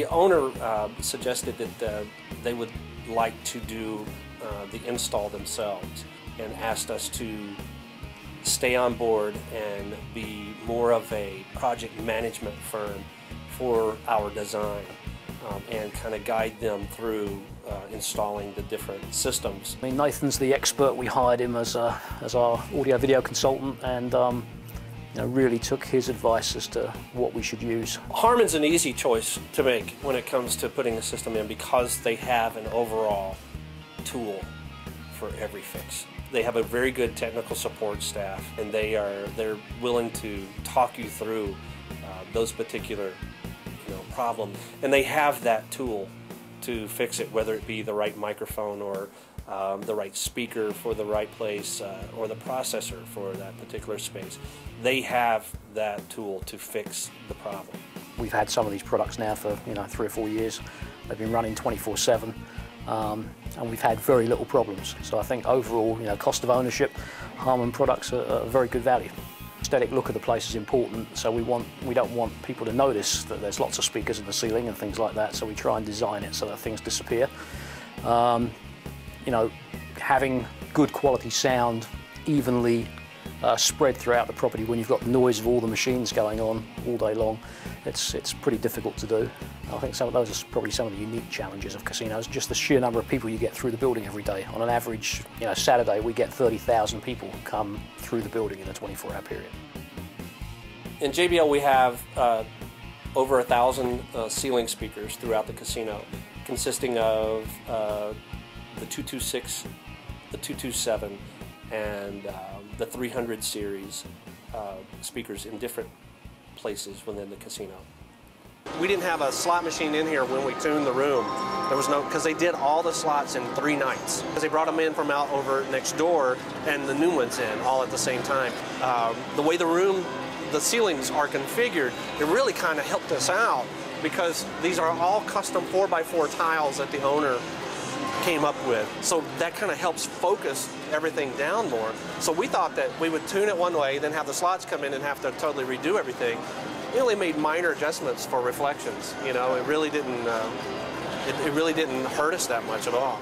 The owner suggested that they would like to do the install themselves, and asked us to stay on board and be more of a project management firm for our design, and kind of guide them through installing the different systems. I mean, Nathan's the expert. We hired him as our audio-video consultant, and you know, really took his advice as to what we should use. Harman's an easy choice to make when it comes to putting a system in, because they have an overall tool for every fix. They have a very good technical support staff, and they're willing to talk you through those particular problems, and they have that tool to fix it, whether it be the right microphone or the right speaker for the right place, or the processor for that particular space. They have that tool to fix the problem. We've had some of these products now for 3 or 4 years. They've been running 24/7, and we've had very little problems. So I think overall, cost of ownership, Harman products are a very good value. Aesthetic look of the place is important, so we don't want people to notice that there's lots of speakers in the ceiling and things like that, so we try and design it so that things disappear. Having good quality sound evenly spread throughout the property when you've got noise of all the machines going on all day long, it's pretty difficult to do. I think some of those are probably some of the unique challenges of casinos, just the sheer number of people you get through the building every day. On an average, Saturday we get 30,000 people come through the building in a 24-hour period. In JBL we have over 1,000 ceiling speakers throughout the casino, consisting of the 226, the 227, and the 300 series speakers in different places within the casino. We didn't have a slot machine in here when we tuned the room. There was no, because they did all the slots in 3 nights. Because they brought them in from out over next door, and the new ones in all at the same time. The way the ceilings are configured, it really kind of helped us out, because these are all custom 4x4 tiles that the owner came up with. So that kind of helps focus everything down more. So we thought that we would tune it one way, then have the slots come in and have to totally redo everything. We only made minor adjustments for reflections. It really didn't hurt us that much at all.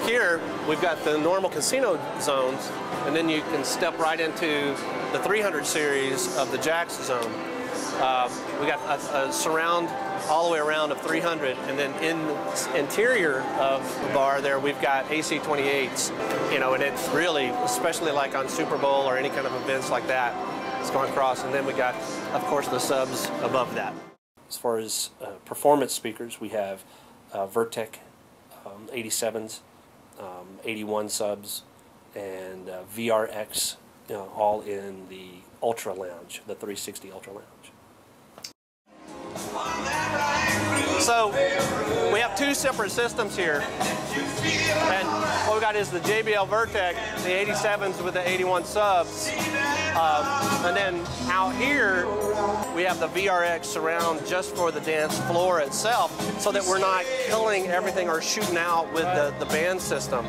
Here we've got the normal casino zones, and then you can step right into the 300 series of the Jacks zone. We got a surround all the way around of 300, and then in interior of the bar there we've got AC 28s, and it's really, especially like on Super Bowl or any kind of events like that, it's going across, and then we got, of course, the subs above that. As far as performance speakers, we have Vertec 87s, 81 subs, and VRX, all in the Ultra Lounge, the 360 Ultra Lounge. So we have 2 separate systems here, and what we got is the JBL Vertec, the 87s with the 81 subs, and then out here we have the VRX surround just for the dance floor itself, so that we're not killing everything or shooting out with the band system.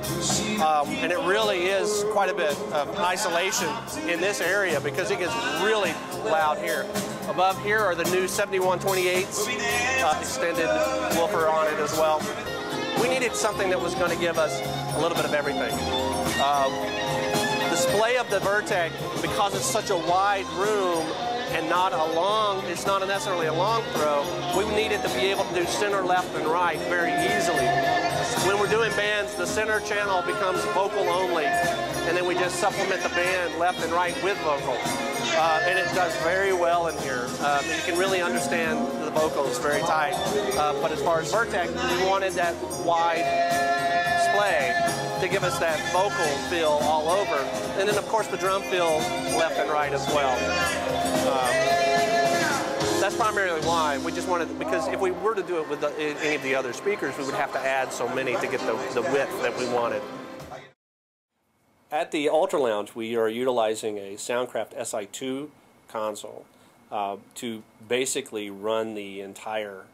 And it really is quite a bit of isolation in this area, because it gets really loud here. Above here are the new 7128s, extended woofer on it as well. We needed something that was going to give us a little bit of everything. Display of the Vertec, because it's such a wide room and it's not necessarily a long throw, we needed to be able to do center, left, and right very easily. When we're doing bands, the center channel becomes vocal only, and then we just supplement the band left and right with vocal. And it does very well in here. You can really understand the vocals very tight. But as far as Vertec, we wanted that wide display to give us that vocal feel all over. And then, of course, the drum feel left and right as well. That's primarily why. We just wanted, because if we were to do it with any of the other speakers, we would have to add so many to get the width that we wanted. At the Ultra Lounge, we are utilizing a Soundcraft SI2 console to basically run the entire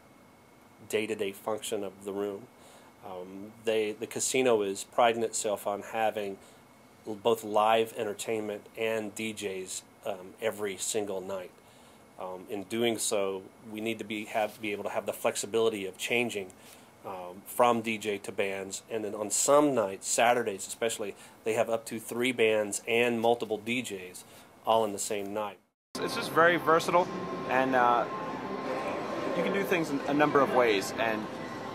day-to-day function of the room. The casino is priding itself on having both live entertainment and DJs every single night. In doing so, we need to be able to have the flexibility of changing from DJ to bands, and then on some nights, Saturdays especially, they have up to 3 bands and multiple DJs all in the same night. It's just very versatile, and you can do things in a number of ways, and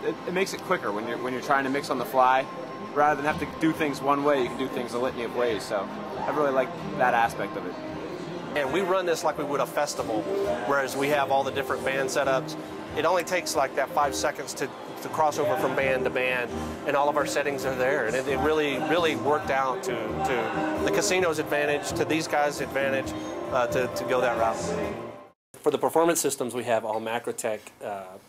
it makes it quicker when you're trying to mix on the fly. Rather than have to do things one way, you can do things a litany of ways. So I really like that aspect of it. And we run this like we would a festival, whereas we have all the different band setups. It only takes like that 5 seconds to cross over from band to band, and all of our settings are there. And it really worked out to the casino's advantage, to these guys' advantage, to go that route. For the performance systems, we have all Macrotech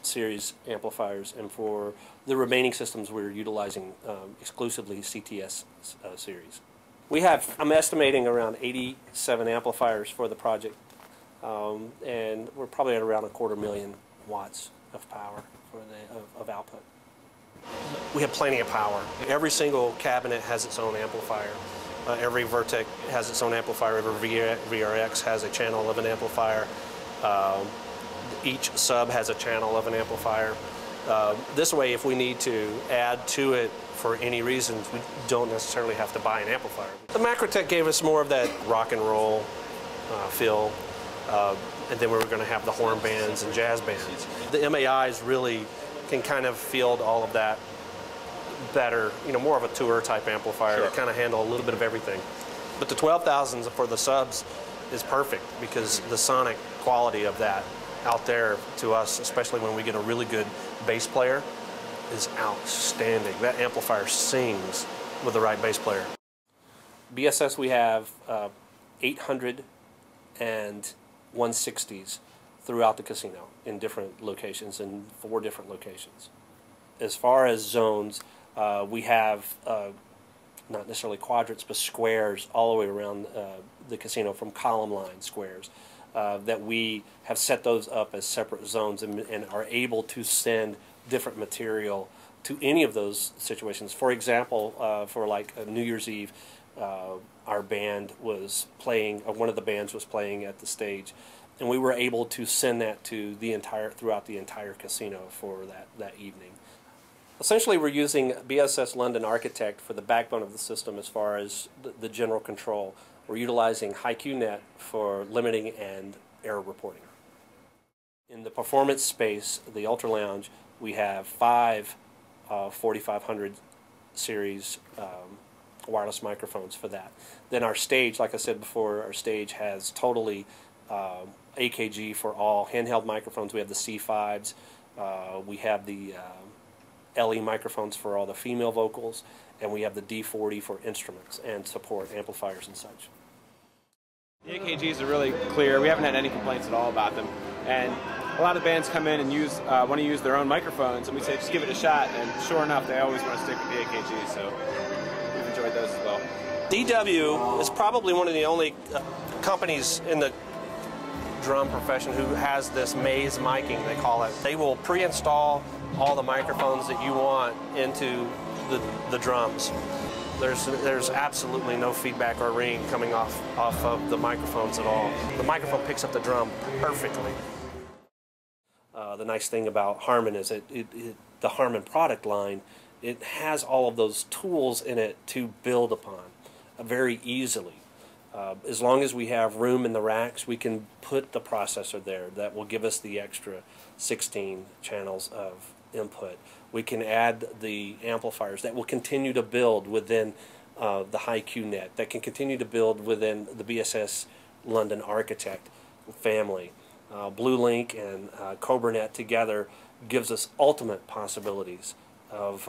series amplifiers, and for the remaining systems, we're utilizing exclusively CTS series. We have, I'm estimating, around 87 amplifiers for the project, and we're probably at around 250,000 watts of power for of output. We have plenty of power. Every single cabinet has its own amplifier. Every Vertec has its own amplifier. Every VRX has a channel of an amplifier. Each sub has a channel of an amplifier. This way, if we need to add to it for any reasons, we don't necessarily have to buy an amplifier. The Macrotech gave us more of that rock and roll feel, and then we were going to have the horn bands and jazz bands. The MAIs really can kind of field all of that better, more of a tour type amplifier that kind of handle a little bit of everything. But the 12,000s for the subs is perfect because the sonic quality of that out there to us, especially when we get a really good bass player, is outstanding. That amplifier sings with the right bass player. BSS, we have 800 and 160s throughout the casino in different locations, in 4 different locations. As far as zones, we have not necessarily quadrants, but squares all the way around the casino, from column line squares, that we have set those up as separate zones and are able to send different material to any of those situations. For example, for like New Year's Eve, our band was playing, one of the bands was playing at the stage, and we were able to send that to throughout the entire casino for that evening. Essentially, we're using BSS London Architect for the backbone of the system as far as the general control. We're utilizing HiQNet for limiting and error reporting. In the performance space, the Ultra Lounge, we have 5 4500 series wireless microphones for that. Then our stage, like I said before, our stage has totally AKG for all handheld microphones. We have the C5s, we have the LE microphones for all the female vocals, and we have the D40 for instruments and support amplifiers and such. The AKGs are really clear. We haven't had any complaints at all about them. And a lot of bands come in and want to use their own microphones, and we say, just give it a shot. And sure enough, they always want to stick with the AKGs, so we've enjoyed those as well. DW is probably one of the only companies in the drum profession who has this maze miking, they call it. They will pre-install all the microphones that you want into the drums. There's absolutely no feedback or ring coming off of the microphones at all. The microphone picks up the drum perfectly. The nice thing about Harman is the Harman product line, it has all of those tools in it to build upon very easily. As long as we have room in the racks, we can put the processor there that will give us the extra 16 channels of input. We can add the amplifiers that will continue to build within the HiQNet, that can continue to build within the BSS London Architect family. BlueLink and CobraNet together gives us ultimate possibilities of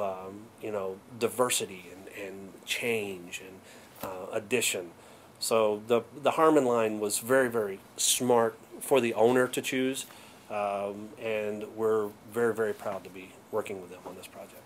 diversity and change and addition. So the Harman line was very, very smart for the owner to choose, and we're very, very proud to be working with them on this project.